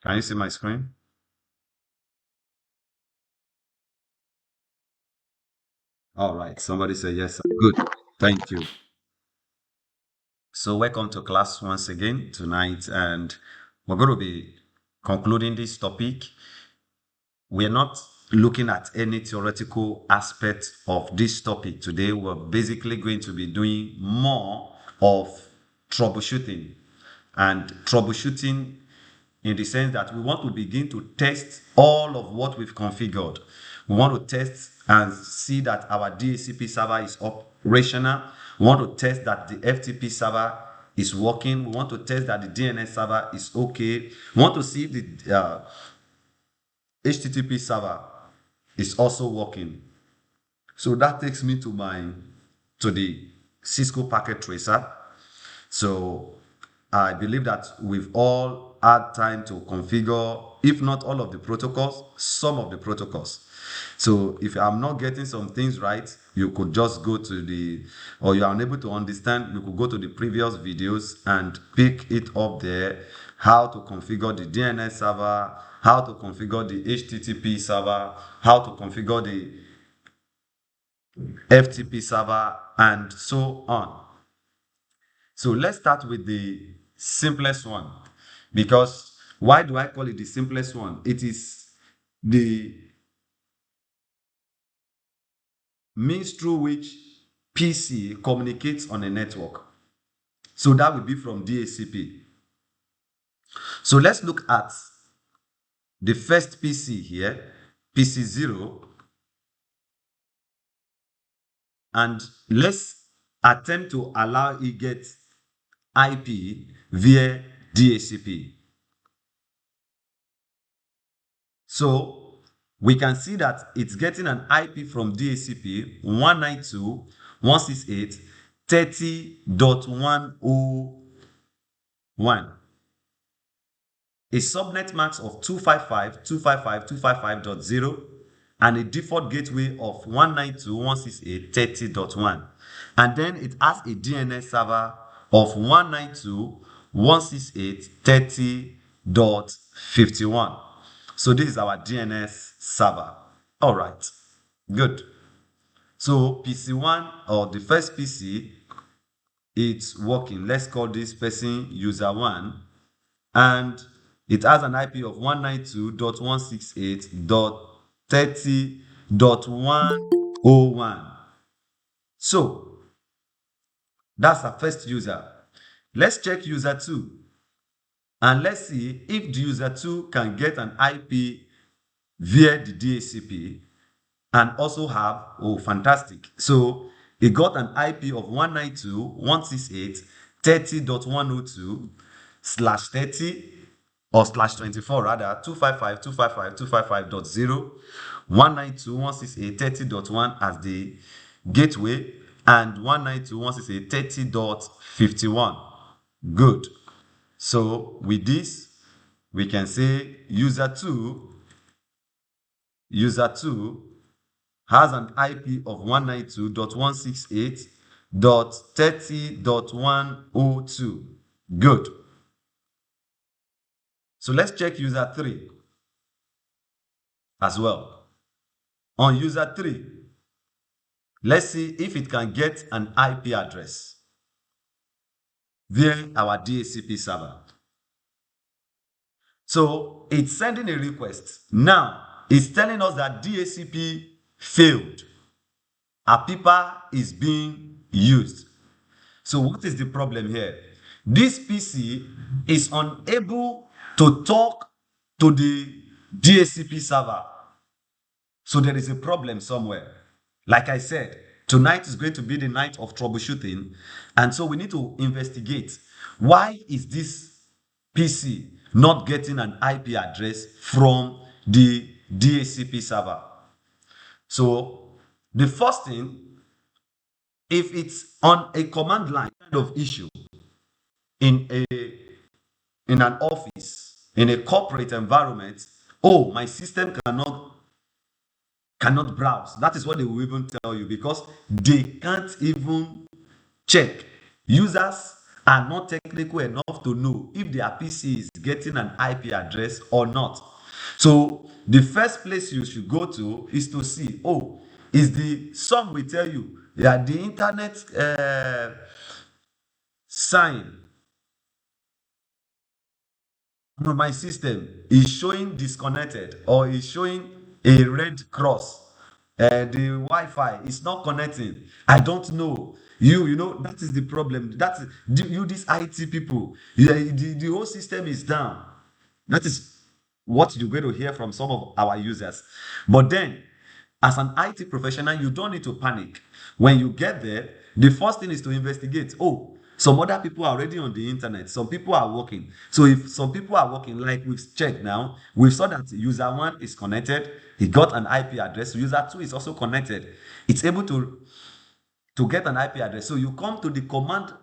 Can you see my screen? All right. Somebody say yes, sir. Good. Thank you. So welcome to class once again tonight, and we're going to be concluding this topic. We're not looking at any theoretical aspect of this topic today. We're basically going to be doing more of troubleshooting, and troubleshooting in the sense that we want to begin to test all of what we've configured. We want to test and see that our DHCP server is operational. We want to test that the FTP server is working. We want to test that the DNS server is okay. We want to see if the HTTP server is also working. So that takes me to the Cisco packet tracer. So I believe that we've all had time to configure, if not all of the protocols, some of the protocols. So if I'm not getting some things right, you could just go to or you are unable to understand, you could go to the previous videos and pick it up there, how to configure the DNS server, how to configure the HTTP server, how to configure the FTP server, and so on. So let's start with the simplest one, because why do I call it the simplest one? It is the means through which PC communicates on a network. So that will be from DHCP. So let's look at the first PC here, PC0, and let's attempt to allow it get IP via DHCP. So we can see that it's getting an IP from DHCP 192.168.30.101. A subnet mask of 255.255.255.0 and a default gateway of 192.168.30.1. And then it has a DNS server of 192.168.30.51. So this is our DNS server. All right, good. So PC1, or the first PC, it's working. Let's call this person user 1, and it has an IP of 192.168.30.101. So that's our first user. Let's check user 2, and let's see if the user 2 can get an IP via the DHCP and also have, oh, fantastic. So it got an IP of 192.168.30.102/30, or /24 rather, 255.255.255.0, 192.168.30.1 as the gateway, and 192.168.30.51. Good. So with this, we can say user 2 has an IP of 192.168.30.102. Good. So let's check user 3 as well. On user 3, let's see if it can get an IP address via our DHCP server. So it's sending a request. Now, it's telling us that DHCP failed. APIPA is being used. So what is the problem here? This PC is unable to talk to the DHCP server. So there is a problem somewhere. Like I said, tonight is going to be the night of troubleshooting. And so we need to investigate, why is this PC not getting an IP address from the DHCP server? So the first thing, if it's on a command line kind of issue in an office, in a corporate environment, oh, my system cannot browse. That is what they will even tell you, because they can't even check. Users are not technical enough to know if their PC is getting an IP address or not. So the first place you should go to is to see, oh, is the some will tell you, yeah, the internet sign on my system is showing disconnected or is showing a red cross. The Wi-Fi is not connecting. I don't know. You know, that is the problem. That's you, these IT people. Yeah, the whole system is down. That is what you're going to hear from some of our users. But then, as an IT professional, you don't need to panic. When you get there, the first thing is to investigate. Oh, some other people are already on the internet. Some people are working. So if some people are working, like we've checked now, we saw that user 1 is connected. He got an IP address. User 2 is also connected. It's able to get an IP address. So you come to the command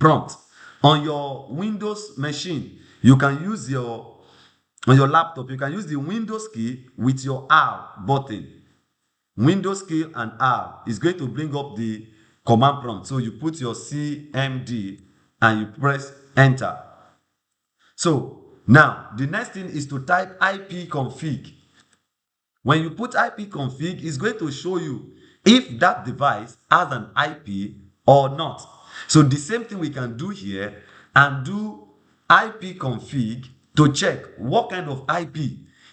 prompt on your Windows machine. You can use on your laptop, you can use the Windows key with your R button. Windows key and R is going to bring up the command prompt. So you put your CMD and you press enter. So now the next thing is to type ipconfig. When you put ipconfig, it's going to show you if that device has an IP or not. So the same thing we can do here and do ipconfig to check what kind of IP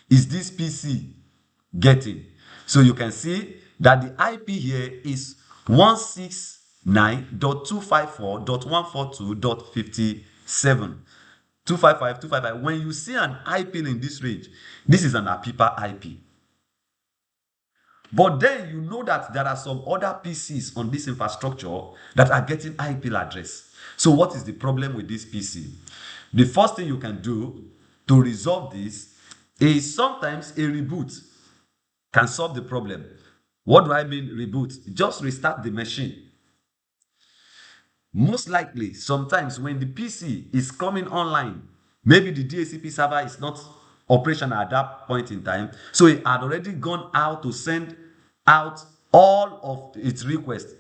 is this PC getting. So you can see that the IP here is 169.254.142.57. 255. When you see an IP in this range, this is an APIPA IP. But then you know that there are some other PCs on this infrastructure that are getting IP address. So what is the problem with this PC? The first thing you can do to resolve this is sometimes a reboot can solve the problem. What do I mean reboot? Just restart the machine. Most likely, sometimes when the PC is coming online, maybe the DHCP server is not operational at that point in time, so it had already gone out to send out all of its requests.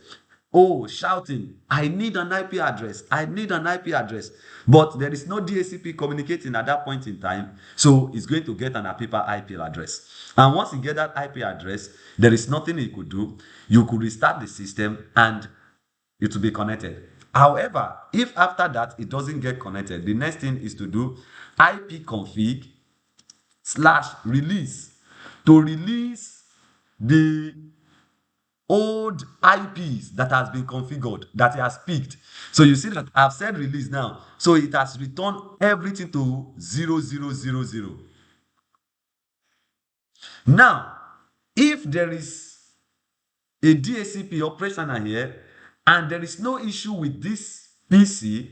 Oh, shouting, I need an IP address, I need an IP address. But there is no DHCP communicating at that point in time, so it's going to get an APIPA IP address. And once you get that IP address, there is nothing you could do. You could restart the system and it will be connected. However, if after that it doesn't get connected, the next thing is to do ipconfig/release to release the old IPs that has been configured, that it has picked. So you see that I've said release now. So it has returned everything to 0000. Now, if there is a DHCP operational here and there is no issue with this PC,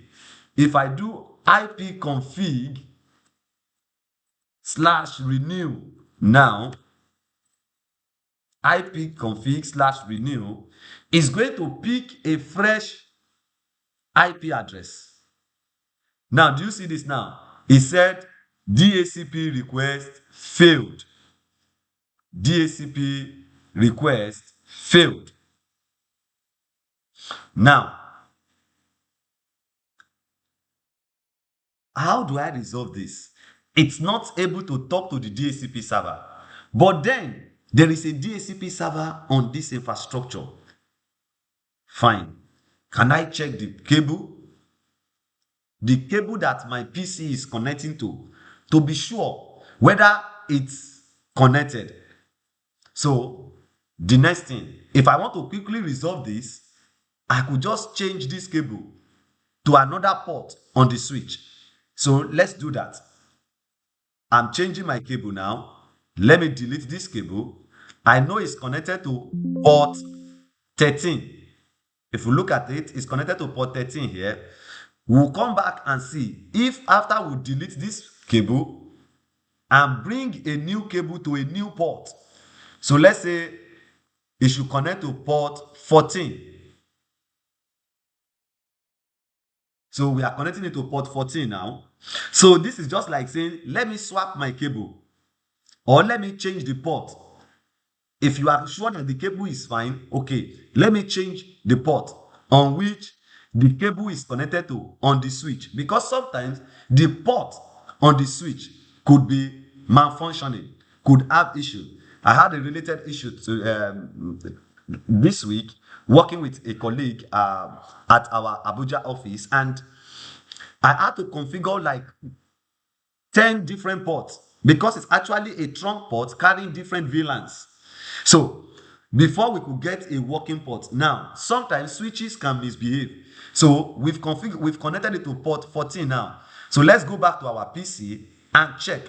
if I do ipconfig/renew now, ipconfig/renew is going to pick a fresh IP address. Now, do you see this now? It said DHCP request failed. DHCP request failed. Now, how do I resolve this? It's not able to talk to the DHCP server. But then, there is a DHCP server on this infrastructure. Fine. Can I check the cable? The cable that my PC is connecting to be sure whether it's connected. So, the next thing, if I want to quickly resolve this, I could just change this cable to another port on the switch. So let's do that. I'm changing my cable now. Let me delete this cable. I know it's connected to port 13. If we look at it, it's connected to port 13 here. We'll come back and see if after we delete this cable and bring a new cable to a new port. So let's say it should connect to port 14. So we are connecting it to port 14 now. So this is just like saying, let me swap my cable or let me change the port. If you are sure that the cable is fine, okay, let me change the port on which the cable is connected to on the switch, because sometimes the port on the switch could be malfunctioning, could have issue. I had a related issue to this week, working with a colleague at our Abuja office, and I had to configure like 10 different ports because it's actually a trunk port carrying different VLANs. So before we could get a working port, now sometimes switches can misbehave. So we've connected it to port 14 now. So let's go back to our PC and check.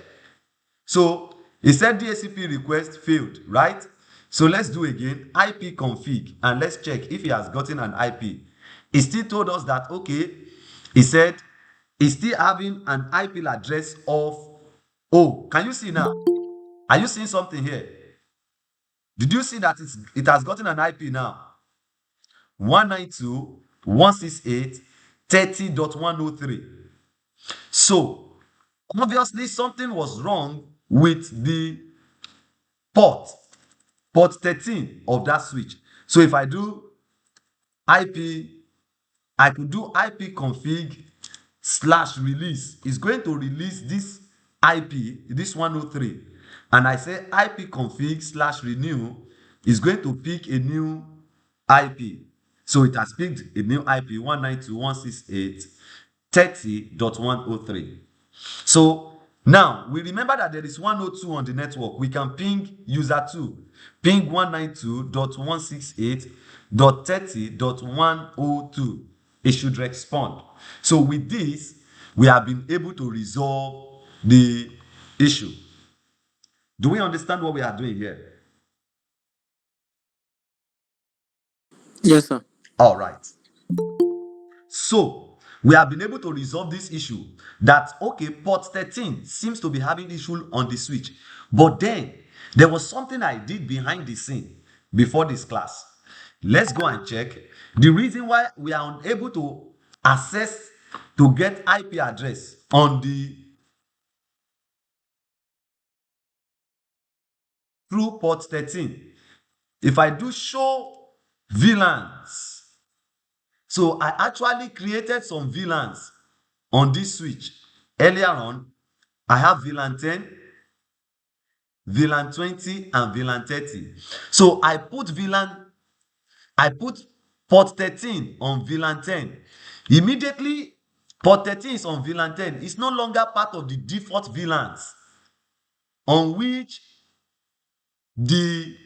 So it said DHCP request failed, right? So let's do again IP config and let's check if he has gotten an IP. He still told us that okay, he said he's still having an IP address of, oh, can you see now? Are you seeing something here? Did you see that it has gotten an IP now? 192.168.30.103. So obviously something was wrong with the port 13 of that switch. So if I do IP, I could do IP config slash release. It's going to release this IP, this 103. And I say IP config slash renew is going to pick a new IP. So it has picked a new IP 192.168.30.103. So now we remember that there is 102 on the network. We can ping user 2, ping 192.168.30.102. It should respond. So with this, we have been able to resolve the issue. Do we understand what we are doing here? Yes, sir. All right. So we have been able to resolve this issue that, okay, port 13 seems to be having issue on the switch. But then there was something I did behind the scene before this class. Let's go and check. The reason why we are unable to access to get IP address on the through port 13. If I do show VLANs, so I actually created some VLANs on this switch. Earlier on, I have VLAN 10, VLAN 20, and VLAN 30. So I put port 13 on VLAN 10. Immediately, port 13 is on VLAN 10. It's no longer part of the default VLANs on which the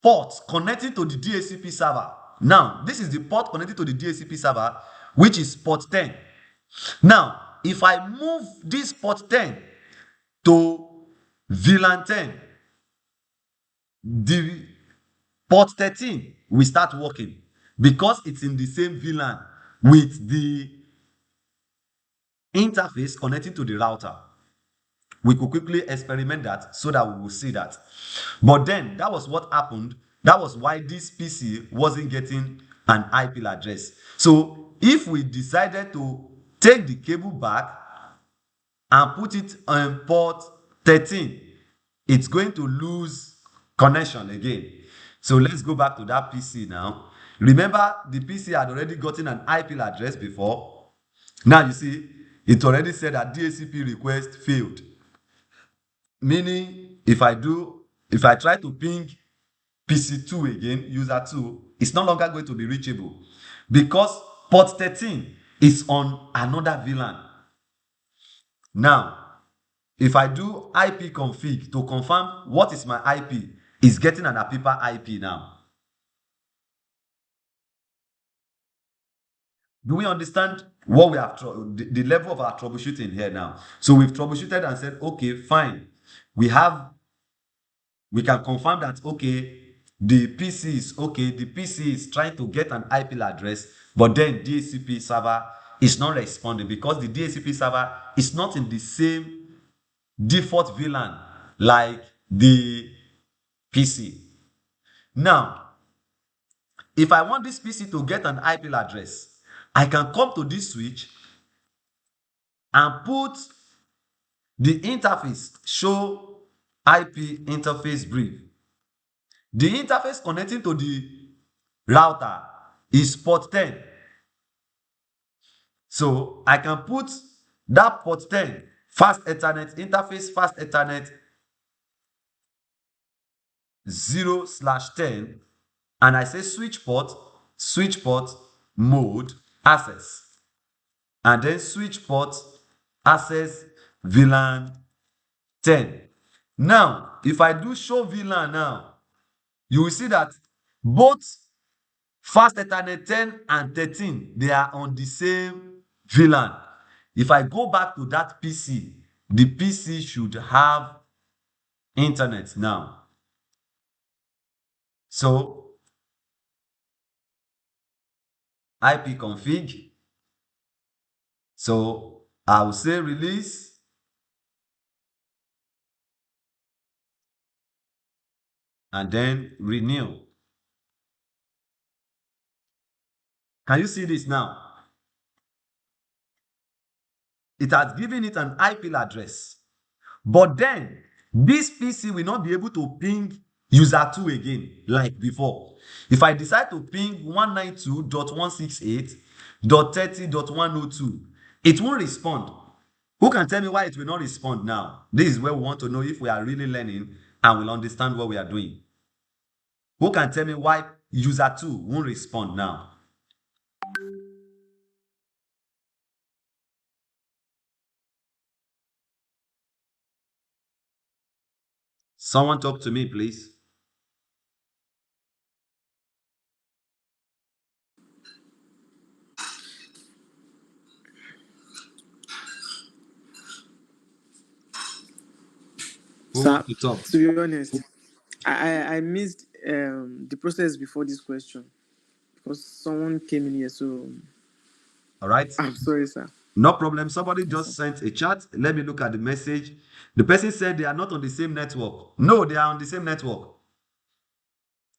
port connecting to the DHCP server. Now, this is the port connected to the DHCP server, which is port 10. Now, if I move this port 10 to VLAN 10, the port 13 will start working because it's in the same VLAN with the interface connecting to the router. We could quickly experiment that so that we will see that. But then that was what happened. That was why this PC wasn't getting an IP address. So if we decided to take the cable back and put it on port 13, it's going to lose connection again. So let's go back to that PC now. Remember, the PC had already gotten an IP address before. Now you see, it already said that DHCP request failed. Meaning, if I try to ping PC2 again, user 2, it's no longer going to be reachable because port 13 is on another VLAN. Now, if I do IP config to confirm what is my IP, it's getting an APIPA IP now. Do we understand what we have the level of our troubleshooting here now? So we've troubleshooted and said, okay, fine. We can confirm that, okay, the PC is okay. The PC is trying to get an IP address, but then DHCP server is not responding because the DHCP server is not in the same default VLAN like the PC. Now, if I want this PC to get an IP address, I can come to this switch and put the interface show IP interface brief. The interface connecting to the router is port 10. So I can put that port 10 fast Ethernet interface fast Ethernet 0/10, and I say switch port mode access, and then switch port access VLAN 10. Now, if I do show VLAN now, you will see that both fast Ethernet 10 and 13, they are on the same VLAN. If I go back to that PC, the PC should have internet now. So IP config. So I will say release. And then renew. Can you see this now? It has given it an IP address. But then this PC will not be able to ping user 2 again like before. If I decide to ping 192.168.30.102, it won't respond. Who can tell me why it will not respond now? This is where we want to know if we are really learning and will understand what we are doing. Who can tell me why user 2 won't respond now? Someone talk to me, please. Who Sir, wants to talk? to be honest, I missed the process before this question because someone came in here, so All right. I'm sorry, sir. No problem. Somebody Yes, just sir. sent a chat. Let me look at the message. The person said they are not on the same network. No, they are on the same network.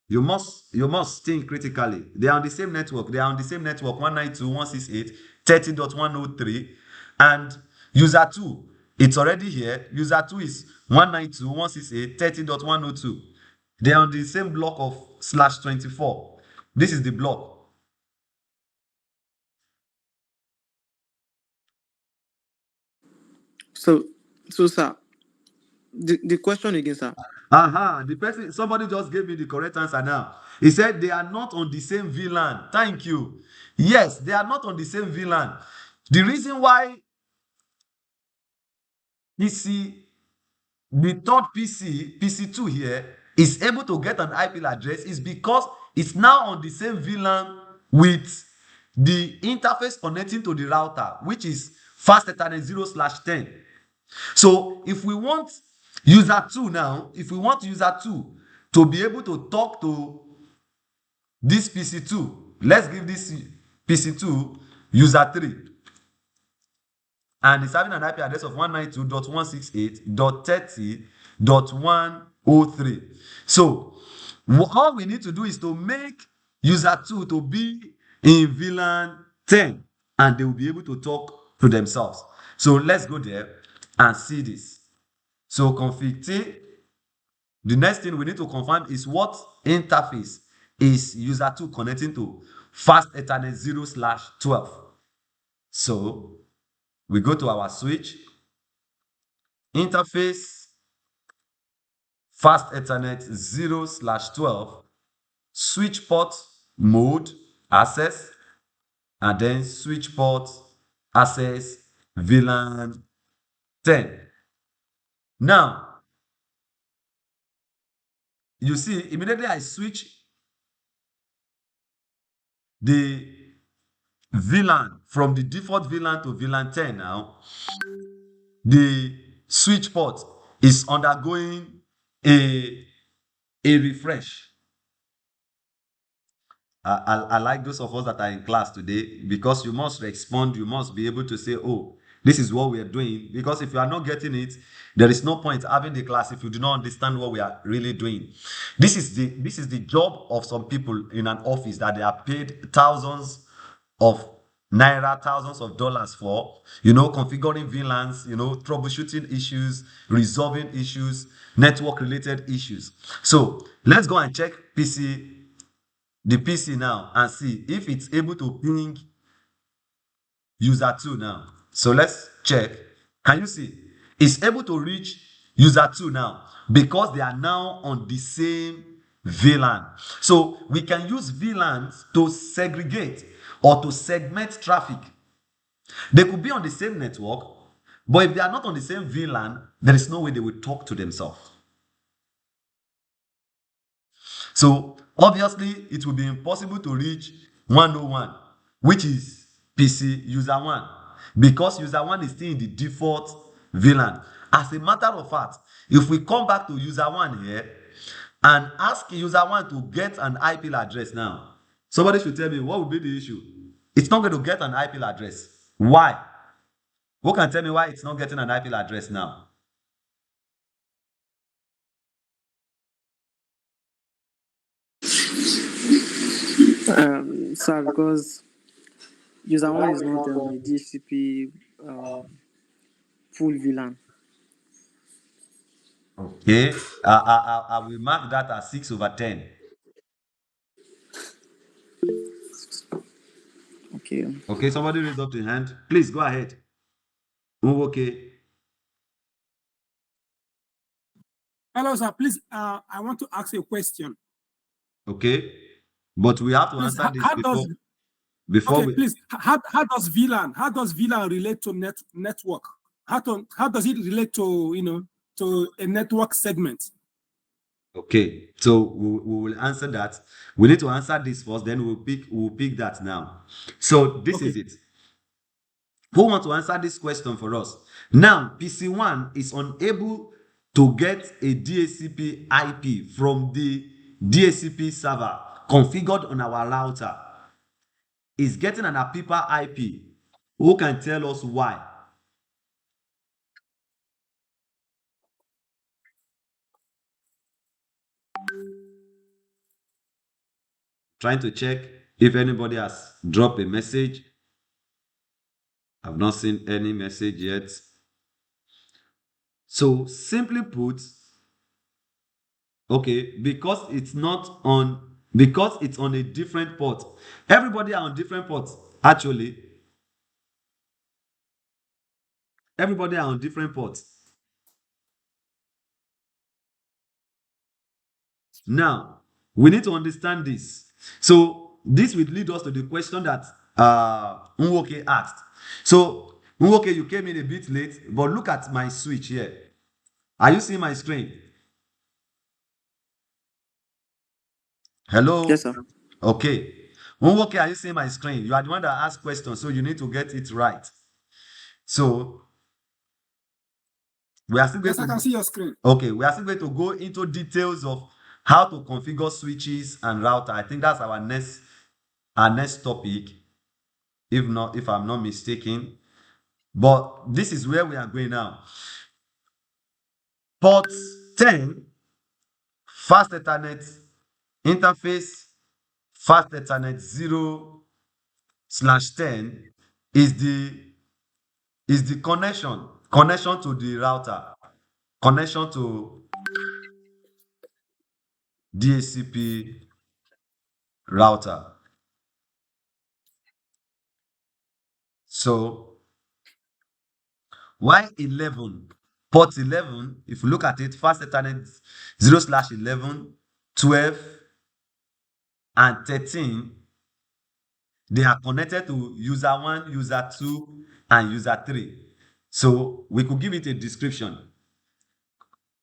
You must think critically. They are on the same network. They are on the same network 192.168.30.103. And user 2, it's already here. User 2 is 192.168.30.102. They are on the same block of /24. This is the block. So, sir, the question again, sir. The person, somebody just gave me the correct answer now. He said they are not on the same VLAN. Thank you. Yes, they are not on the same VLAN. The reason why PC, the third PC, PC2 here, is able to get an IP address is because it's now on the same VLAN with the interface connecting to the router, which is fast Ethernet 0/10. So if we want user 2 now, if we want user 2 to be able to talk to this PC2, let's give this PC2 user 3. And it's having an IP address of 192.168.30.103. So all we need to do is to make user 2 to be in VLAN 10, and they will be able to talk to themselves. So let's go there and see this. So config T, the next thing we need to confirm is what interface is user 2 connecting to fast Ethernet 0/12. So we go to our switch, interface fast Ethernet 0/12, switch port mode access, and then switch port access VLAN 10. Now, you see, immediately I switch the VLAN from the default VLAN to VLAN 10 now, the switch port is undergoing a refresh. I like those of us that are in class today, because you must respond. You must be able to say, oh, this is what we are doing. Because if you are not getting it, there is no point having the class if you do not understand what we are really doing. This is the job of some people in an office that they are paid thousands of naira, thousands of dollars for, configuring VLANs, troubleshooting issues, resolving issues, network related issues. So let's go and check PC the PC now and see if it's able to ping user 2 now. So let's check. Can you see? It's able to reach user 2 now because they are now on the same VLAN. So we can use VLANs to segregate or to segment traffic. They could be on the same network, but if they are not on the same VLAN, there is no way they will talk to themselves. So obviously, it will be impossible to reach 101, which is PC user 1, because user 1 is still in the default VLAN. As a matter of fact, if we come back to user 1 here and ask user 1 to get an IP address now, somebody should tell me what would be the issue. It's not going to get an IP address. Why? Who can tell me why it's not getting an IP address now? Sir, because user one is not a DHCP full VLAN. Okay, I will mark that as 6/10. Okay. Okay, somebody raise up the hand. Please go ahead. Okay. Hello, sir. Please, I want to ask you a question. Okay. But we have to Please, answer this before okay, we. please, how does VLAN relate to network? How does it relate to, to a network segment? Okay, so we will answer that. We need to answer this first, then we'll pick that now. So this is it. Who wants to answer this question for us? Now, PC1 is unable to get a DHCP IP from the DHCP server configured on our router. It's getting an APIPA IP. Who can tell us why? Trying to check if anybody has dropped a message. I've not seen any message yet. So simply put, okay, because it's on a different port. Everybody are on different ports, actually. Everybody are on different ports. Now, we need to understand this. So this will lead us to the question that Nwoke asked. So Nwoke, you came in a bit late, but look at my switch here. Are you seeing my screen? Hello? Yes, sir. Okay. Nwoke, are you seeing my screen? You are the one that asked questions, so you need to get it right. So we are still going Yes, I can see your screen. Okay, we are still going to go into details of how to configure switches and router. I think that's our next topic, if I'm not mistaken. But this is where we are going now. Port 10, fast Ethernet interface, fast Ethernet 0/10 is the connection to the router, connection to DHCP router. So Y11, port 11, if you look at it, fast Ethernet 0/11, 12, and 13, they are connected to user 1, user 2, and user 3. So we could give it a description.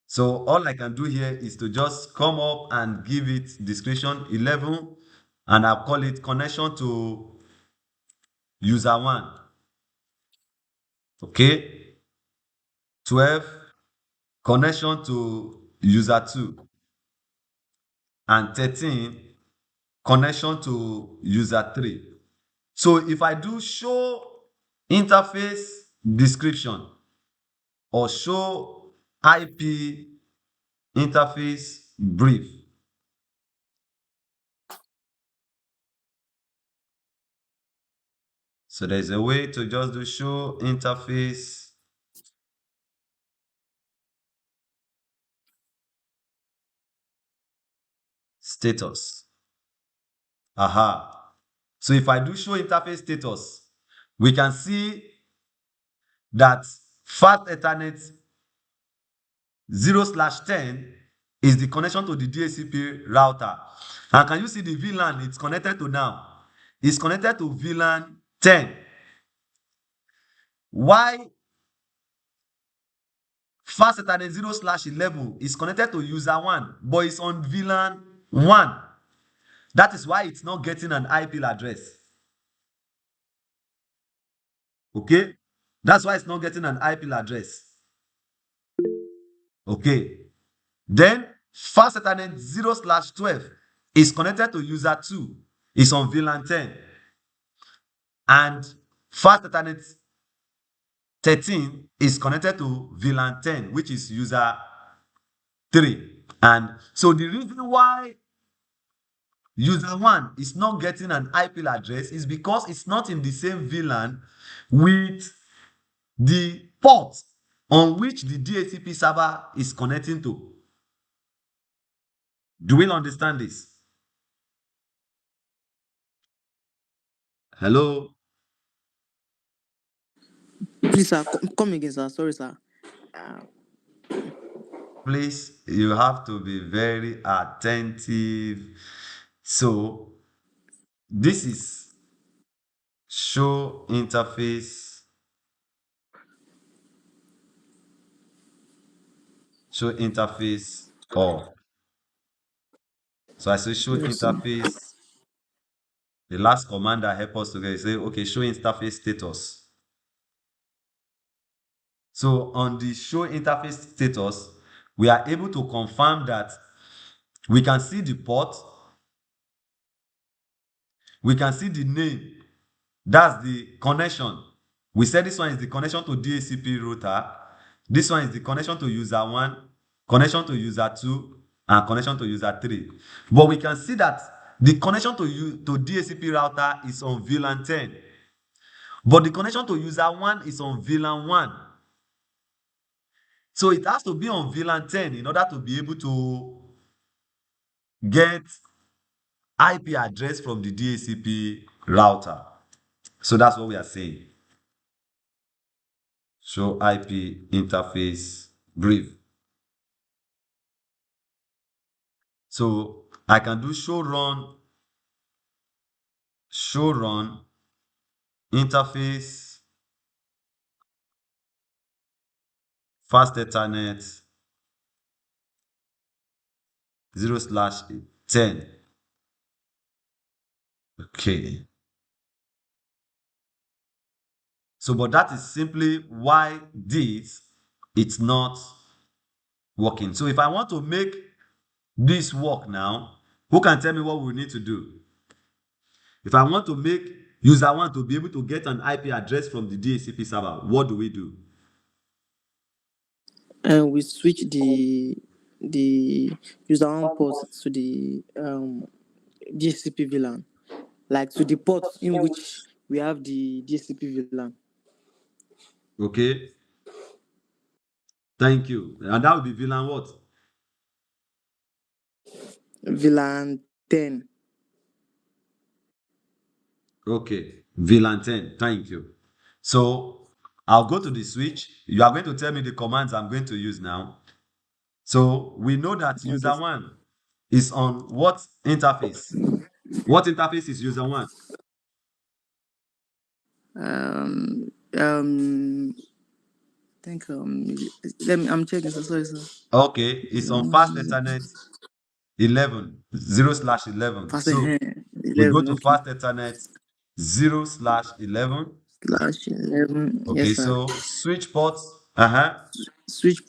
So all I can do here is to just come up and give it description 11, and I'll call it connection to user 1. Okay. 12, connection to user 2. And 13, connection to user 3. So if I do show interface description or show IP interface brief, so there's a way to just do show interface status. Aha. So if I do show interface status, we can see that fast Ethernet 0/10 is the connection to the DHCP router. And can you see the VLAN it's connected to now? It's connected to VLAN 10. Why fast Ethernet 0/11 is connected to user 1, but it's on VLAN 1. That is why it's not getting an IP address. Okay? That's why it's not getting an IP address. Okay. Then fast Ethernet 0/12 is connected to user 2. It's on VLAN 10. And fast Ethernet 13 is connected to VLAN 10, which is user 3. And so the reason why user 1 is not getting an IP address is because it's not in the same VLAN with the port on which the DHCP server is connecting to. Do we understand this? Hello? Please, sir, come again, sir. Sorry, sir. Please, you have to be very attentive. So, this is show interface. Show interface all. So I say show Yes, sir. interface. The last command that help us to get say, okay, show interface status. So on the show interface status, we are able to confirm that we can see the port, we can see the name, that's the connection. We said this one is the connection to DHCP router, this one is the connection to user 1, connection to user 2, and connection to user 3. But we can see that the connection to DHCP router is on VLAN 10, but the connection to user 1 is on VLAN 1. So it has to be on VLAN 10 in order to be able to get IP address from the DHCP router. So that's what we are saying. Show IP interface brief. So I can do show run interface fast Ethernet 0/10. Okay. So, but that is simply why it's not working. So if I want to make this work now, who can tell me what we need to do? If I want to make user 1 to be able to get an IP address from the DHCP server, what do we do? And we switch the user 1 port to the DHCP VLAN, like to the port in which we have the DHCP VLAN. Okay. Thank you. And that would be VLAN what? VLAN 10. Okay. VLAN 10. Thank you. So I'll go to the switch. You are going to tell me the commands I'm going to use now. So we know that user 1 is on what interface? What interface is user 1? I think I'm checking, sir. Sorry, sir. Okay, it's on fast Ethernet 11, 0/11. Fast So 11, we go to okay. fast Ethernet 0/11. /11. Okay, Yes, sir. so switch ports. Switch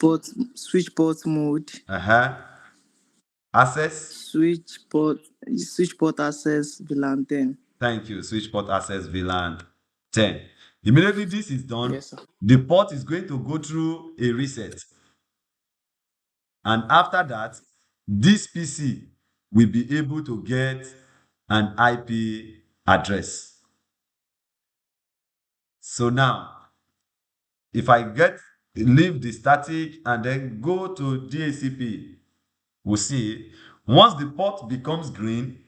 port mode. Access. Switch port access VLAN 10. Thank you. Switch port access VLAN 10. Immediately this is done, Yes, sir. the port is going to go through a reset. And after that, this PC will be able to get an IP address. So now, if I leave the static and then go to DHCP, we'll see once the port becomes green,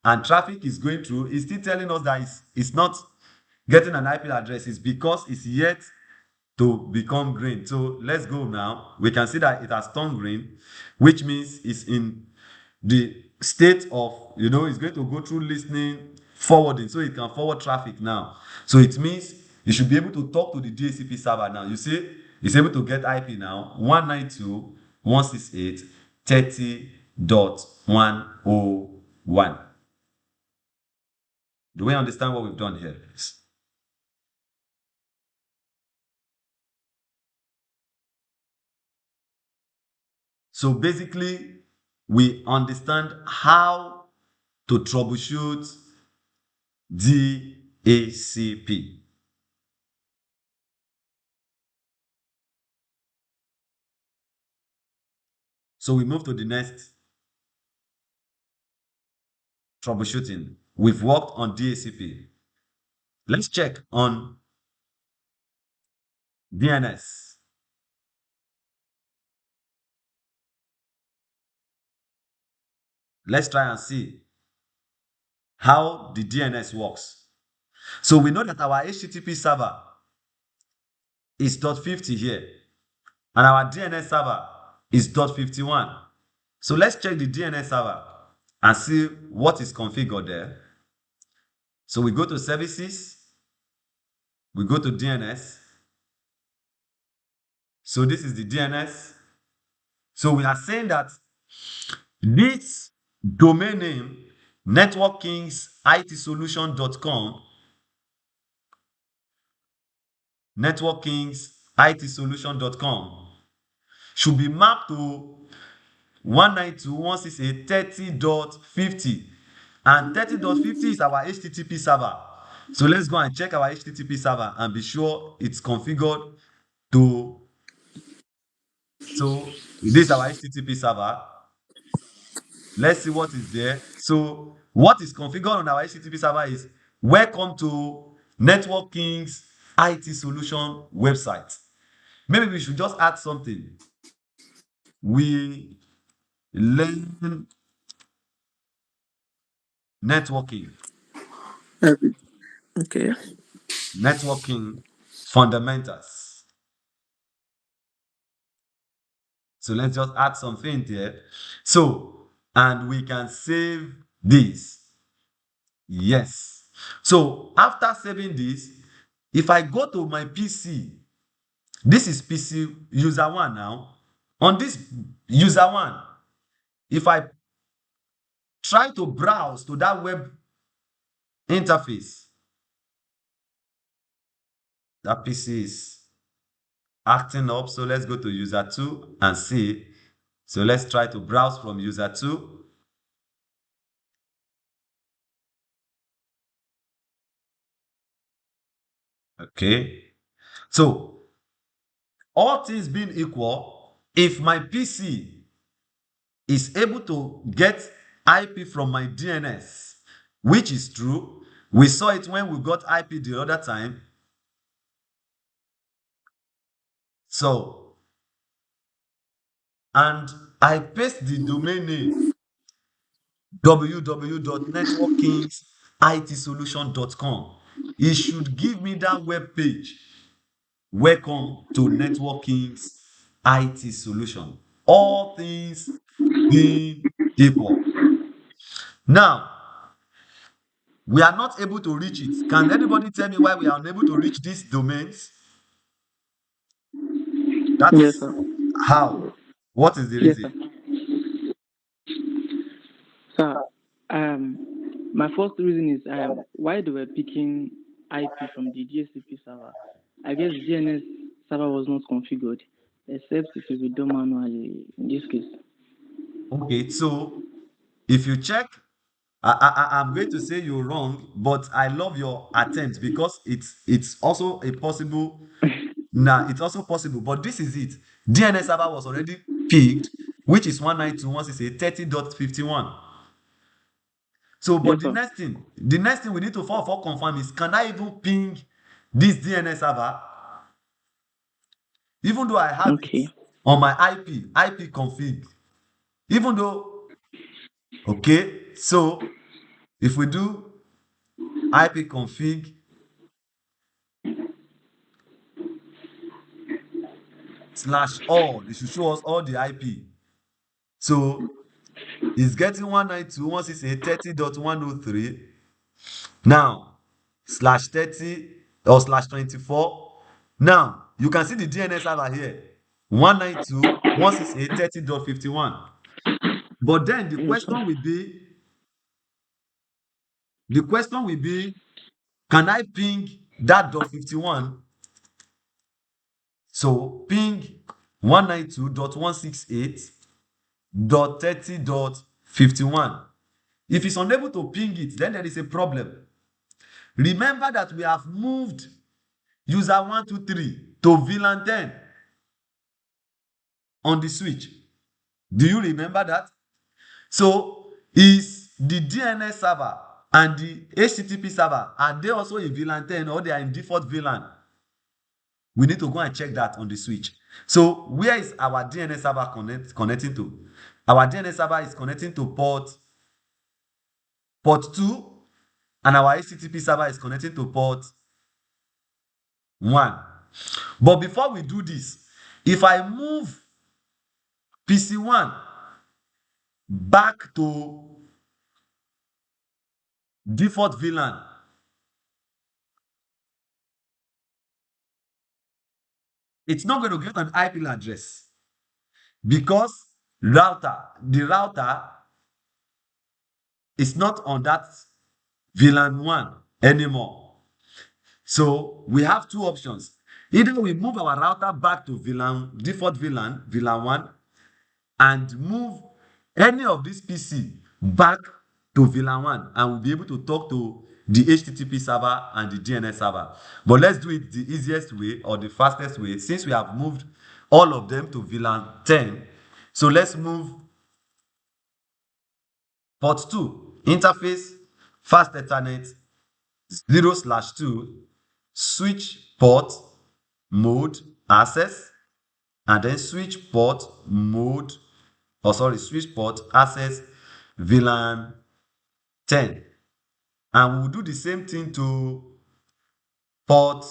and traffic is going through, it's still telling us that it's not getting an IP address. It's because it's yet to become green. So let's go now. We can see that it has turned green, which means it's in the state of, it's going to go through listening, forwarding, so it can forward traffic now. So it means you should be able to talk to the DHCP server now. You see, it's able to get IP now, 192.168.30.101. Do we understand what we've done here, please? So basically, we understand how to troubleshoot DHCP. So we move to the next troubleshooting. We've worked on DHCP. Let's check on DNS. Let's try and see how the DNS works. So we know that our HTTP server is .50 here, and our DNS server is .51. So let's check the DNS server and see what is configured there. So we go to services, we go to DNS. So this is the DNS. So we are saying that this domain name, networkkingsitsolution.com, networkkingsitsolution.com should be mapped to 192.168.30.50, and 30.50 is our HTTP server. So let's go and check our HTTP server and be sure it's configured to. So this is our HTTP server. Let's see what is there. So what is configured on our HTTP server is welcome to Network Kings IT Solution website. Maybe we should just add something. We learn networking. Okay. Networking fundamentals. So let's just add something there. So, and we can save this. Yes. So after saving this, if I go to my PC, this is PC user 1 now. On this user 1, if I try to browse to that web interface, that PC is acting up. So let's go to user 2 and see. So let's try to browse from user 2. Okay. So all things being equal, if my PC is able to get IP from my DNS, which is true, we saw it when we got IP the other time. So, and I paste the domain name www.networkkingsitsolution.com. It should give me that web page. Welcome to Network Kings IT Solution. All things being equal. Now, we are not able to reach it. Can anybody tell me why we are unable to reach these domains? That Yes, is sir. how. What is the Yes, reason? sir. Sir, my first reason is why they were picking IP from the DHCP server. I guess DNS server was not configured, except it will be done manually in this case. Okay, so if you check, I'm going to say you're wrong, but I love your attempt because it's also a possible. Nah, it's also possible, but this is it. DNS server was already picked, which is 192.168.30.51. So, but Yes, the sir. next thing we need to for confirm is, can I even ping this DNS server? Even though I have it Okay. on my IP config. Even though, okay, so If we do ipconfig /all, it should show us all the IP. So it's getting 192.168.30.103. Now /30 or /24. Now you can see the DNS server here, 192.168.30.51. But then the Yes, sir. question will be, can I ping that .51? So ping 192.168.30.51. If it's unable to ping it, then there is a problem. Remember that we have moved user 123 to VLAN 10 on the switch. Do you remember that? So is the DNS server and the HTTP server, are they also in VLAN 10 or they are in default VLAN? We need to go and check that on the switch. So where is our DNS server connecting to? Our DNS server is connecting to port 2, and our HTTP server is connecting to port 1. But before we do this, if I move PC1 back to default VLAN, it's not going to get an IP address because the router is not on that VLAN 1 anymore. So we have two options. Either we move our router back to default VLAN 1, and move any of this PC back to VLAN 1, and we'll be able to talk to the HTTP server and the DNS server. But let's do it the easiest way or the fastest way, since we have moved all of them to VLAN 10. So let's move port 2, interface, fast Ethernet, 0/2, switch port, mode, access, and then switch port, mode, switch port, access, VLAN 10. And we'll do the same thing to port.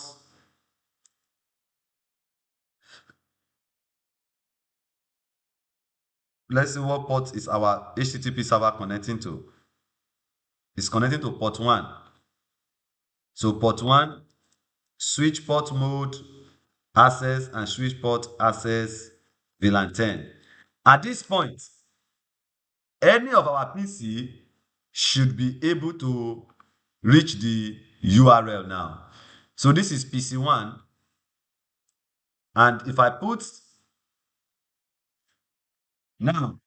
Let's see what port is our HTTP server connecting to. It's connecting to port 1. So port 1, switch port mode, access, and switch port access, VLAN 10. At this point, any of our PC should be able to reach the URL now. So this is PC1. And if I put now,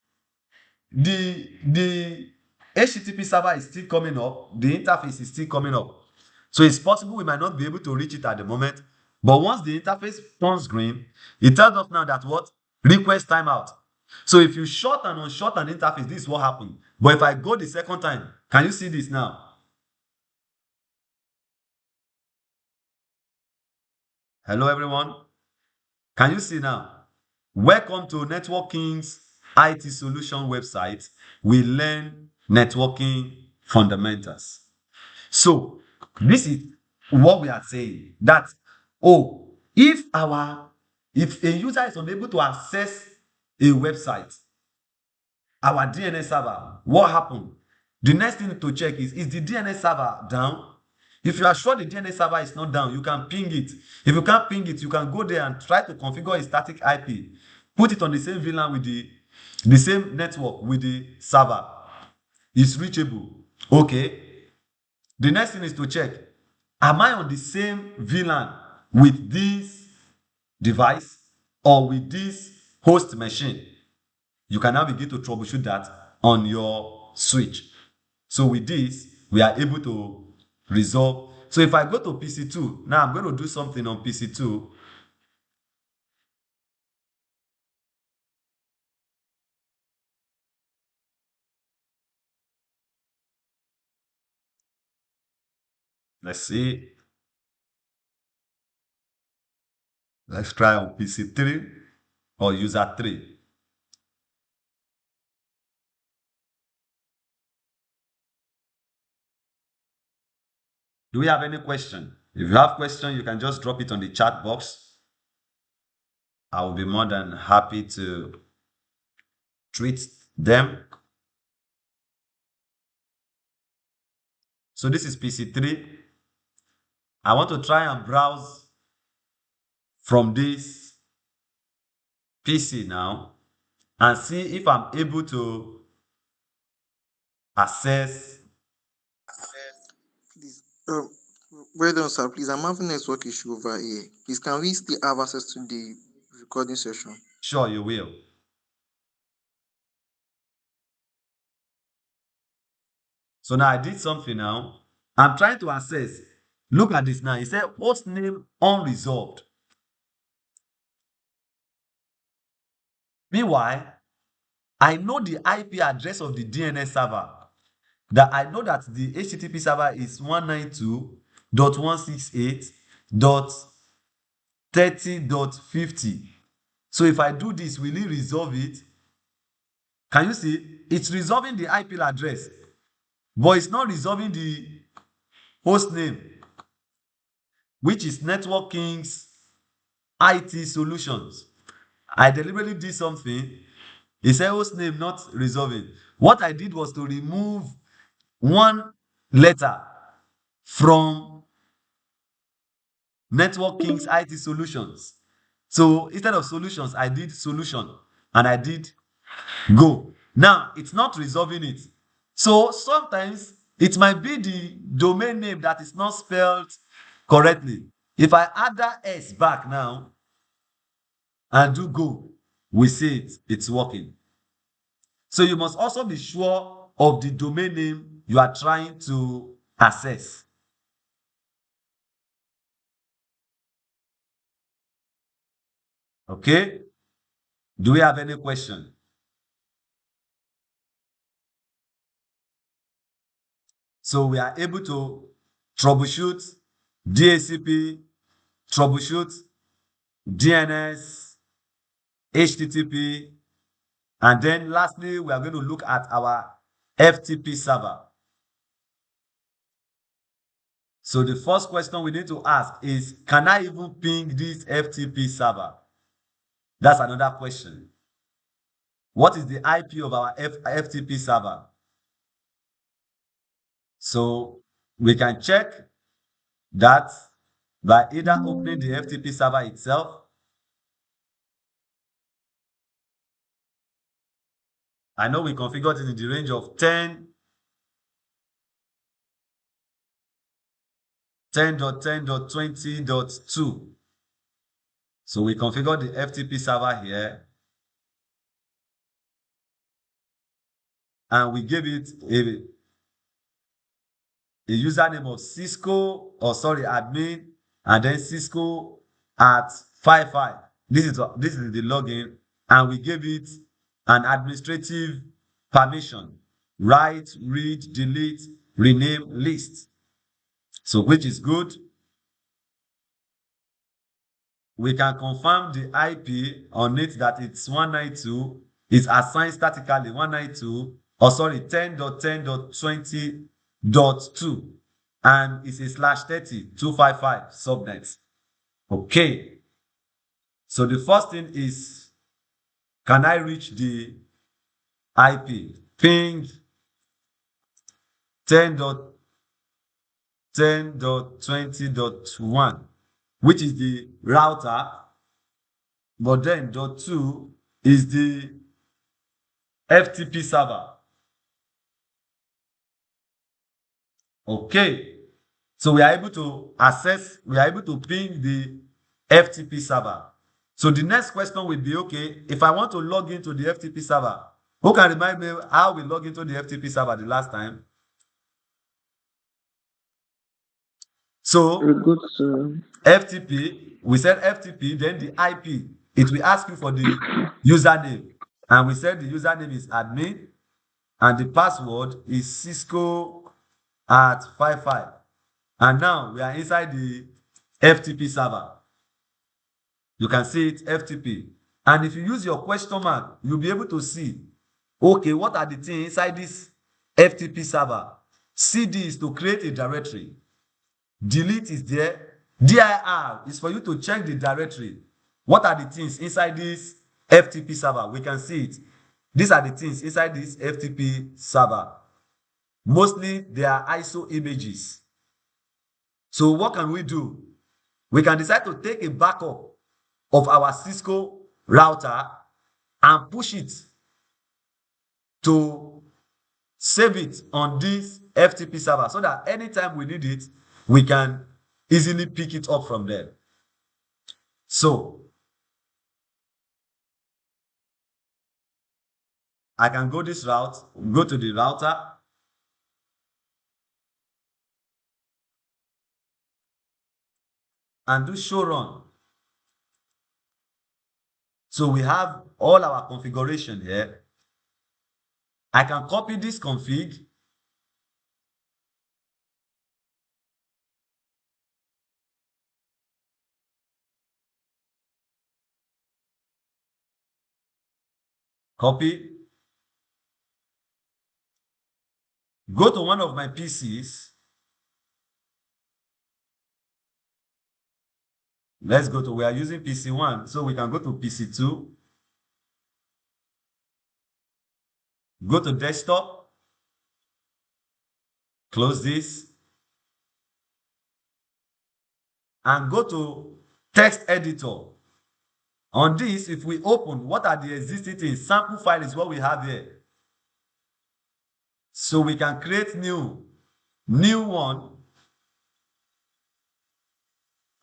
the HTTP server is still coming up, the interface is still coming up. So it's possible we might not be able to reach it at the moment. But once the interface turns green, it tells us now that what? Request timeout. So if you short and unshort an interface, this is what happened. But if I go the second time, can you see this now? Hello, everyone. Can you see now? Welcome to Networking's IT solution website. We learn networking fundamentals. So this is what we are saying, that if a user is unable to access a website, our DNS server, what happened? The next thing to check is the DNS server down? If you are sure the DNS server is not down, you can ping it. If you can't ping it, you can go there and try to configure a static IP. Put it on the same VLAN with the same network with the server. It's reachable. Okay. The next thing is to check, am I on the same VLAN with this device or with this host machine? You can now begin to troubleshoot that on your switch. So with this, we are able to resolve. So if I go to PC2, now I'm going to do something on PC2. Let's see. Let's try on PC3 or user 3. Do we have any question? If you have question, you can just drop it on the chat box. I will be more than happy to treat them. So this is PC3. I want to try and browse from this PC now and see if I'm able to access. Please, well done, sir. Please, I'm having network issue over here. Please, can we still have access to the recording session? Sure, you will. So now I did something now. I'm trying to access. Look at this now. It said host name unresolved. Meanwhile, I know the IP address of the DNS server. That I know that the HTTP server is 192.168.30.50. So if I do this, will it resolve it? Can you see? It's resolving the IP address, but it's not resolving the host name, which is Network King's IT Solutions. I deliberately did something. It said host name not resolving. What I did was to remove one letter from Network King's IT Solutions. So instead of solutions, I did solution and I did go. Now it's not resolving it. So sometimes it might be the domain name that is not spelled correctly. If I add that S back now and do go, we see it's working. So you must also be sure of the domain name you are trying to access. Okay? Do we have any question? So we are able to troubleshoot DHCP, troubleshoot DNS, HTTP, and then lastly, we are going to look at our FTP server. So the first question we need to ask is, can I even ping this FTP server? That's another question. What is the IP of our FTP server? So we can check that by either opening the FTP server itself. I know we configured it in the range of 10.10.20.2. So we configured the FTP server here. And we gave it a username of admin, and then Cisco at 55. This is the login, and we gave it an administrative permission: write, read, delete, rename, list. So which is good. We can confirm the IP on it that it's 192 is assigned statically 10.10.20.2 and it's a /30 255 subnet. Okay. So the first thing is, can I reach the IP? Ping 10.10.20.1, which is the router, but then .2 is the FTP server. Okay, so we are able to ping the FTP server. So the next question will be, okay, if I want to log into the FTP server, who can remind me how we log into the FTP server the last time? So FTP, we said FTP, then the IP, it will ask you for the username. And we said the username is admin, and the password is Cisco at 55. And now we are inside the FTP server. You can see it, FTP. And if you use your question mark, you'll be able to see, okay, what are the things inside this FTP server? CD is to create a directory. delete is there. dir is for you to check the directory. What are the things inside this FTP server? We can see it. These are the things inside this FTP server. Mostly they are ISO images. So what can we do? We can decide to take a backup of our Cisco router and push it to save it on this FTP server so that anytime we need it, we can easily pick it up from there. So I can go this route, go to the router, and do show run. So we have all our configuration here. I can copy this config, copy, go to one of my PCs. Let's go to, we are using PC1, so we can go to PC2, go to desktop, close this, and go to text editor. On this, if we open, what are the existing things? Sample file is what we have here. So we can create new one,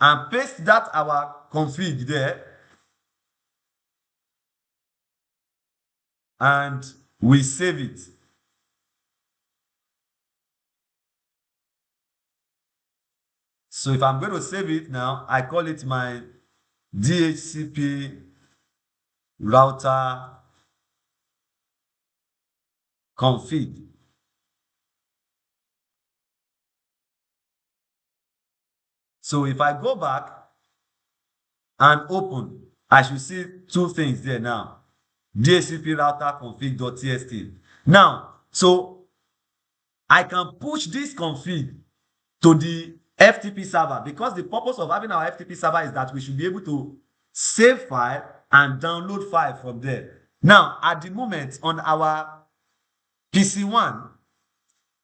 and paste that our config there, and we save it. So if I'm going to save it now, I call it my DHCP router config. So if I go back and open, I should see two things there now. DHCP router config.txt. Now, so I can push this config to the FTP server, because the purpose of having our FTP server is that we should be able to save file and download file from there. Now, at the moment on our PC1,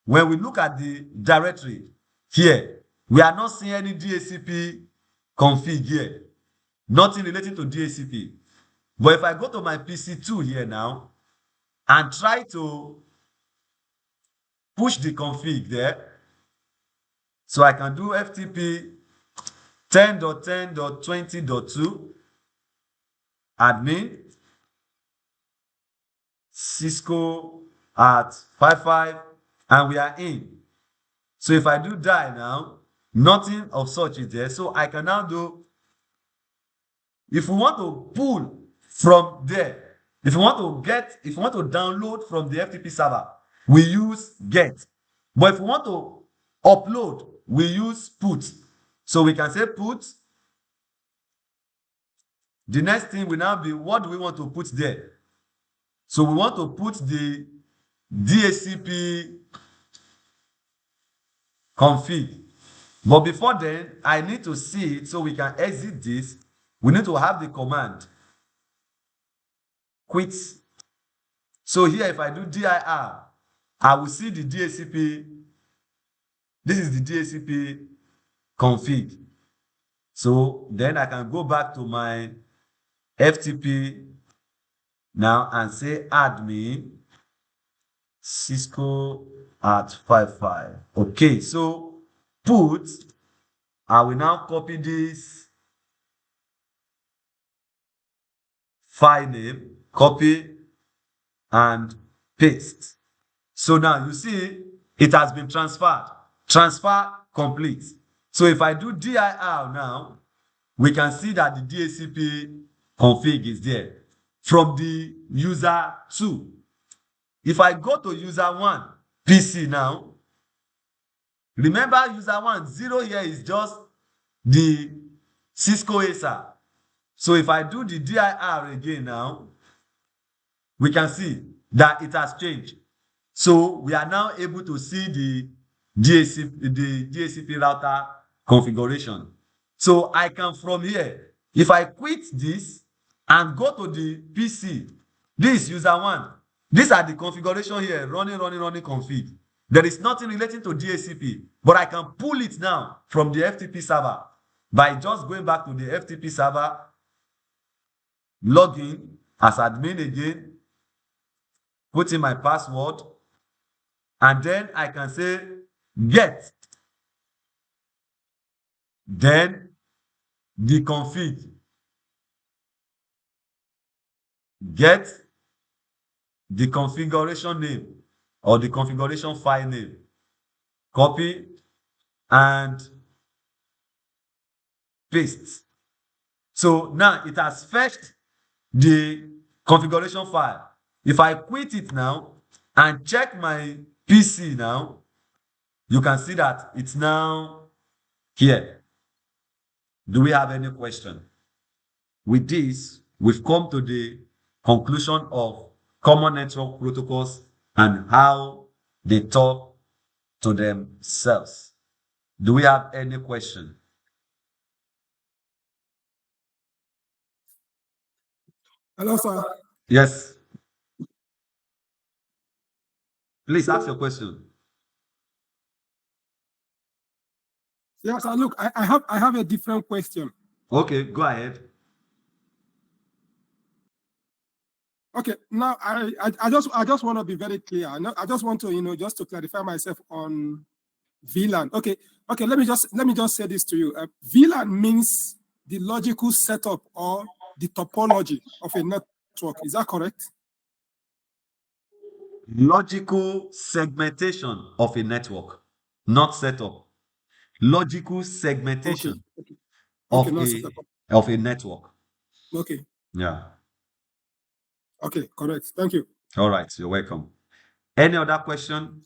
when we look at the directory here, we are not seeing any DHCP config here. Nothing relating to DHCP. But if I go to my PC2 here now and try to push the config there, so I can do FTP 10.10.20.2 admin Cisco at 55, and we are in. So if I do die now, nothing of such is there. So I can now do, if we want to pull from there, if we want to download from the FTP server, we use get. But if we want to upload, we use put. So we can say put. The next thing will now be, what do we want to put there? So we want to put the DHCP config. But before then, I need to see it, so we can exit this. We need to have the command quit. So here, if I do dir, I will see the DHCP. This is the DHCP config. So then I can go back to my FTP now and say admin Cisco at 55. Okay, so put, I will now copy this file name, copy and paste. So now you see it has been transferred. Transfer complete. So if I do dir now, we can see that the DHCP config is there from the user 2. If I go to user 1 PC now, remember user 1, 0 here is just the Cisco ASA. So if I do the dir again now, we can see that it has changed. So we are now able to see the DHCP router configuration. So I can from here, if I quit this and go to the PC, this user one, these are the configuration here, running config. There is nothing relating to DHCP, but I can pull it now from the FTP server by just going back to the FTP server, login as admin again, put in my password, and then I can say get, then the config, get the configuration name or the configuration file name, copy and paste. So now it has fetched the configuration file. If I quit it now and check my PC now, you can see that it's now here. Do we have any question? With this, we've come to the conclusion of common network protocols and how they talk to themselves. Do we have any question? Hello, sir. Yes. Please ask your question. Yes, sir. Look, I have a different question. Okay, go ahead. Okay, now I just want to be very clear. I just want to just to clarify myself on VLAN. Okay. Let me just say this to you. VLAN means the logical setup or the topology of a network. Is that correct? Logical segmentation of a network, not setup. Logical segmentation Okay, of a network. Okay. Yeah. Okay, correct. Thank you. All right, you're welcome. Any other question?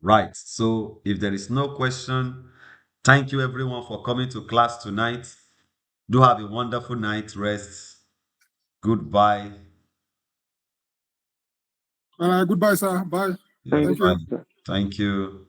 Right. So if there is no question, thank you everyone for coming to class tonight. Do have a wonderful night rest. Goodbye. Goodbye, sir. Bye. Yeah, Thank bye. you. Thank you.